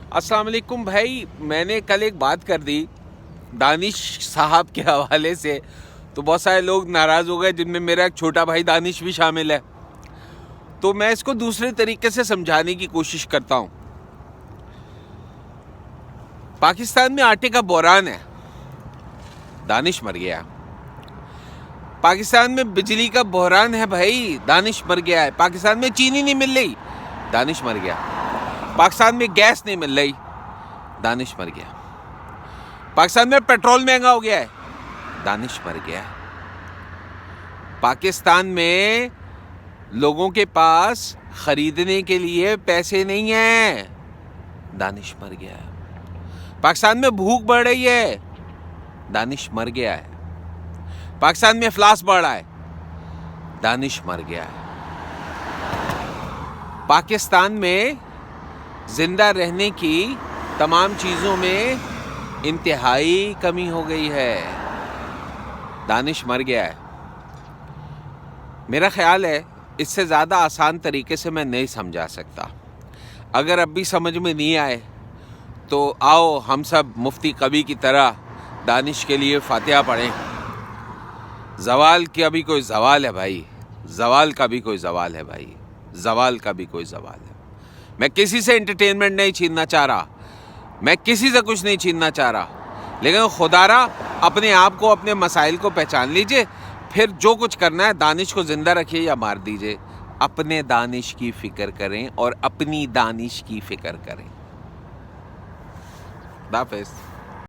अस्सलाम वालेकुम भाई। मैंने कल एक बात कर दी दानिश साहब के हवाले से, तो बहुत सारे लोग नाराज़ हो गए, जिनमें मेरा एक छोटा भाई दानिश भी शामिल है। तो मैं इसको दूसरे तरीके से समझाने की कोशिश करता हूँ। पाकिस्तान में आटे का बहरान है, दानिश मर गया। पाकिस्तान में बिजली का बहरान है भाई, दानिश मर गया है। पाकिस्तान में चीनी नहीं मिल रही, दानिश मर गया। पाकिस्तान में गैस नहीं मिल रही, दानिश मर गया। पाकिस्तान में पेट्रोल महंगा हो गया है, दानिश मर गया। पाकिस्तान में लोगों के पास खरीदने के लिए पैसे नहीं हैं, दानिश मर गया। पाकिस्तान में भूख बढ़ रही है, दानिश मर गया है। पाकिस्तान में इफ्लास बढ़ रहा है, दानिश मर गया है। पाकिस्तान में जिंदा रहने की तमाम चीज़ों में इंतहाई कमी हो गई है, दानिश मर गया है। मेरा ख्याल है इससे ज़्यादा आसान तरीके से मैं नहीं समझा सकता। अगर अब भी समझ में नहीं आए तो आओ हम सब मुफ्ती कभी की तरह दानिश के लिए फातिहा पढ़ें। ज़वाल का भी कोई ज़वाल है भाई, ज़वाल का भी कोई ज़वाल है भाई, ज़वाल का भी कोई ज़वाल है। मैं किसी से एंटरटेनमेंट नहीं छीनना चाह रहा, मैं किसी से कुछ नहीं छीनना चाह रहा, लेकिन खुदारा अपने आप को, अपने मसाइल को पहचान लीजिए। फिर जो कुछ करना है, दानिश को ज़िंदा रखिए या मार दीजिए, अपने दानिश की फ़िक्र करें और अपनी दानिश की फ़िक्र करें। खुदा हाफ़िज़।